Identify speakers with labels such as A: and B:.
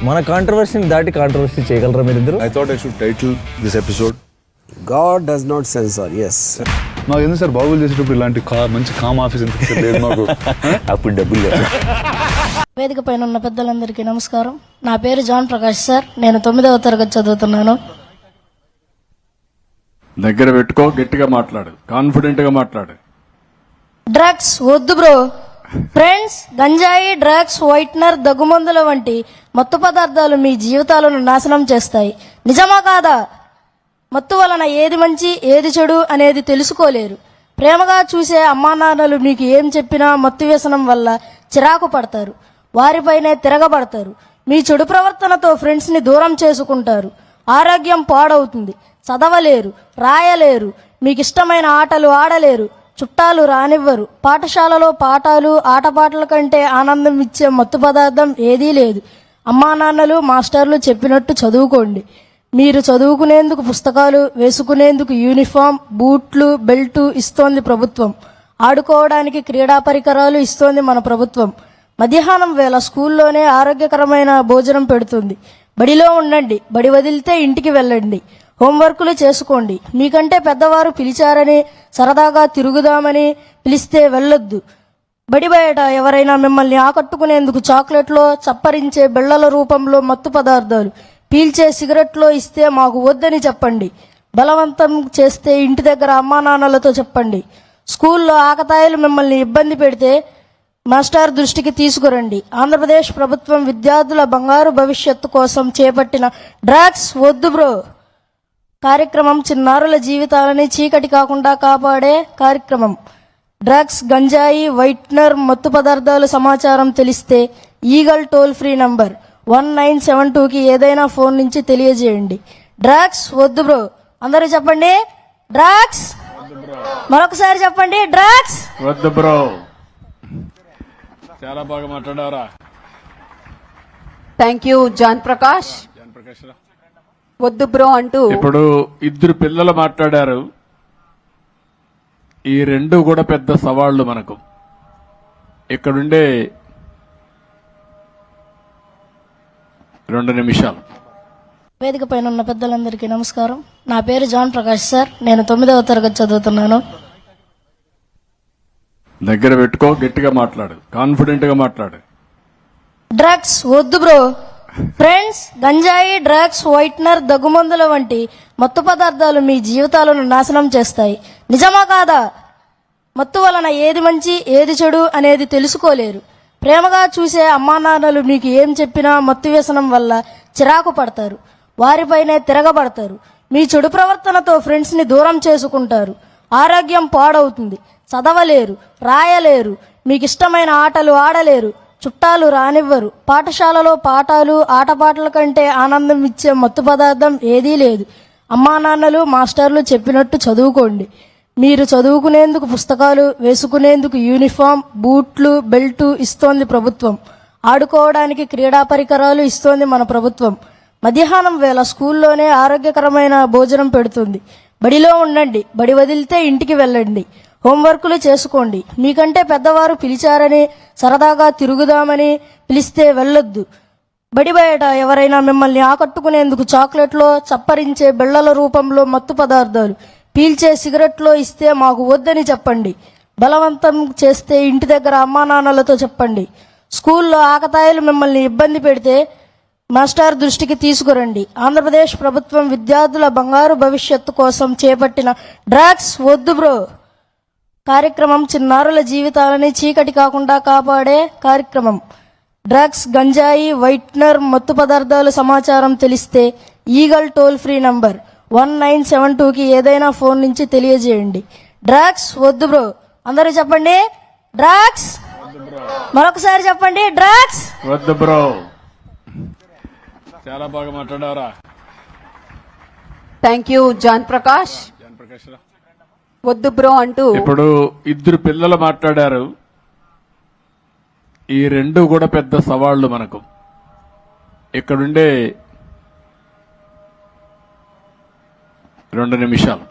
A: మన కాంట్రవర్సీని దాటి కాంట్రవర్సీ చేయగలరా మీరిద్దరు?
B: I thought I should title this episode
C: God does not censor. Yes.
B: నాకు ఎందుకు సార్ బాబులు చేసేటప్పుడు ఇలాంటి మంచి కామ్ ఆఫీస్ ఎందుకు లేదు మాకు?
A: అప్పుడు డబ్బులు లేదు.
D: వేదిక పైన ఉన్న పెద్దలందరికీ నమస్కారం. నా పేరు జాన్ ప్రకాష్ సార్. నేను 9వ తరగతి చదువుతున్నాను.
E: దగ్గర పెట్టుకో, గట్టిగా మాట్లాడు, కాన్ఫిడెంట్ గా మాట్లాడు.
D: డ్రగ్స్ వద్దు బ్రో. ఫ్రెండ్స్, గంజాయి, డ్రగ్స్, వైట్నర్, దగ్గుమందుల వంటి మత్తు పదార్థాలు మీ జీవితాలను నాశనం చేస్తాయి. నిజమా కాదా? మత్తు వలన ఏది మంచి ఏది చెడు అనేది తెలుసుకోలేరు. ప్రేమగా చూసే అమ్మా నాన్నలు మీకు ఏం చెప్పినా మత్తు వ్యసనం వల్ల చిరాకు పడతారు, వారిపైనే తిరగబడతారు. మీ చెడు ప్రవర్తనతో ఫ్రెండ్స్ ని దూరం చేసుకుంటారు. ఆరోగ్యం పాడవుతుంది. చదవలేరు, రాయలేరు, మీకు ఇష్టమైన ఆటలు ఆడలేరు, చుట్టాలు రానివ్వరు. పాఠశాలలో పాఠాలు ఆటపాటల కంటే ఆనందం ఇచ్చే మత్తు పదార్థం ఏదీ లేదు. అమ్మా నాన్నలు మాస్టర్లు చెప్పినట్టు చదువుకోండి. మీరు చదువుకునేందుకు పుస్తకాలు, వేసుకునేందుకు యూనిఫామ్, బూట్లు, బెల్టు ఇస్తోంది ప్రభుత్వం. ఆడుకోవడానికి క్రీడా పరికరాలు ఇస్తోంది మన ప్రభుత్వం. మధ్యాహ్నం వేళ స్కూల్లోనే ఆరోగ్యకరమైన భోజనం పెడుతుంది. బడిలో ఉండండి, బడి వదిలితే ఇంటికి వెళ్ళండి. హోంవర్కులు చేసుకోండి. మీకంటే పెద్దవారు పిలిచారని సరదాగా తిరుగుదామని పిలిస్తే వెళ్ళొద్దు. బడి బయట ఎవరైనా మిమ్మల్ని ఆకట్టుకునేందుకు చాక్లెట్లో, చప్పరించే బిళ్లల రూపంలో మత్తు పదార్థాలు, పీల్చే సిగరెట్లో ఇస్తే మాకు వద్దని చెప్పండి. బలవంతం చేస్తే ఇంటి దగ్గర అమ్మా నాన్నలతో చెప్పండి. స్కూల్లో ఆకతాయిలు మిమ్మల్ని ఇబ్బంది పెడితే మాస్టర్ దృష్టికి తీసుకురండి. ఆంధ్రప్రదేశ్ ప్రభుత్వం విద్యార్థుల బంగారు భవిష్యత్తు కోసం చేపట్టిన డ్రగ్స్ వద్దు బ్రో కార్యక్రమం చిన్నారుల జీవితాలని చీకటి కాకుండా కాపాడే కార్యక్రమం. డ్రగ్స్, గంజాయి, వైట్నర్, మత్తు పదార్థాలు సమాచారం తెలిస్తే ఈగల్ టోల్ ఫ్రీ నంబర్ 1972కి ఏదైనా ఫోన్ నుంచి తెలియజేయండి. డ్రగ్స్ వద్దు బ్రో. అందరూ చెప్పండి, డ్రగ్స్. మరొకసారి చెప్పండి, డ్రగ్స్
E: వద్దు బ్రో. చాలా బాగా మాట్లాడారా.
F: Thank you John Prakash. వద్దు బ్రో అంటూ
E: ఇప్పుడు ఇద్దరు పిల్లలు మాట్లాడారు. ఈ రెండు కూడా పెద్ద సవాళ్లు మనకు. ఇక్కడుండే 2 నిమిషాలు.
D: వేదిక పైన ఉన్న పెద్దలందరికీ నమస్కారం. నా పేరు జాన్ ప్రకాష్ సార్. నేను 9వ తరగతి చదువుతున్నాను.
E: దగ్గర పెట్టుకో, గట్టిగా మాట్లాడు, కాన్ఫిడెంట్ గా మాట్లాడు.
D: డ్రగ్స్ వద్దు బ్రో. ఫ్రెండ్స్, గంజాయి, డ్రగ్స్, వైట్నర్, దగ్గుమందుల వంటి మత్తు పదార్థాలు మీ జీవితాలను నాశనం చేస్తాయి. నిజమా కాదా? మత్తు వలన ఏది మంచి ఏది చెడు అనేది తెలుసుకోలేరు. ప్రేమగా చూసే అమ్మా నాన్నలు మీకు ఏం చెప్పినా మత్తు వ్యసనం వల్ల చిరాకు పడతారు, వారిపైనే తిరగబడతారు. మీ చెడు ప్రవర్తనతో ఫ్రెండ్స్ ని దూరం చేసుకుంటారు. ఆరోగ్యం పాడవుతుంది. చదవలేరు, రాయలేరు, మీకు ఇష్టమైన ఆటలు ఆడలేరు, చుట్టాలు రానివ్వరు. పాఠశాలలో పాఠాలు ఆటపాటల కంటే ఆనందం ఇచ్చే మత్తు పదార్థం ఏదీ లేదు. అమ్మా నాన్నలు మాస్టర్లు చెప్పినట్టు చదువుకోండి. మీరు చదువుకునేందుకు పుస్తకాలు, వేసుకునేందుకు యూనిఫామ్, బూట్లు, బెల్టు ఇస్తోంది ప్రభుత్వం. ఆడుకోవడానికి క్రీడా పరికరాలు ఇస్తోంది మన ప్రభుత్వం. మధ్యాహ్నం వేళ స్కూల్లోనే ఆరోగ్యకరమైన భోజనం పెడుతుంది. బడిలో ఉండండి, బడి వదిలితే ఇంటికి వెళ్ళండి. హోంవర్కులు చేసుకోండి. మీకంటే పెద్దవారు పిలిచారని సరదాగా తిరుగుదామని పిలిస్తే వెళ్ళొద్దు. బడి బయట ఎవరైనా మిమ్మల్ని ఆకట్టుకునేందుకు చాక్లెట్లో, చప్పరించే బిళ్లల రూపంలో మత్తు పదార్థాలు, పీల్చే సిగరెట్లో ఇస్తే మాకు వద్దని చెప్పండి. బలవంతం చేస్తే ఇంటి దగ్గర అమ్మా నాన్నలతో చెప్పండి. స్కూల్లో ఆకతాయిలు మిమ్మల్ని ఇబ్బంది పెడితే మాస్టర్ దృష్టికి తీసుకురండి. ఆంధ్రప్రదేశ్ ప్రభుత్వం విద్యార్థుల బంగారు భవిష్యత్తు కోసం చేపట్టిన డ్రగ్స్ వద్దు బ్రో కార్యక్రమం చిన్నారుల జీవితాలని చీకటి కాకుండా కాపాడే కార్యక్రమం. డ్రగ్స్, గంజాయి, వైట్నర్, మత్తు పదార్థాలు సమాచారం తెలిస్తే ఈగల్ టోల్ ఫ్రీ నంబర్ 1972కి ఏదైనా ఫోన్ నుంచి తెలియజేయండి. డ్రగ్స్ వద్దు బ్రో. అందరూ చెప్పండి, డ్రగ్స్. మరొకసారి చెప్పండి, డ్రగ్స్
E: వద్దు బ్రో. చాలా బాగా మాట్లాడారా.
F: Thank you John Prakash. వద్దు బ్రో అంటూ
E: ఇప్పుడు ఇద్దరు పిల్లలు మాట్లాడారు. ఈ రెండు కూడా పెద్ద సవాళ్లు మనకు. ఇక్కడుండే 2 నిమిషాలు.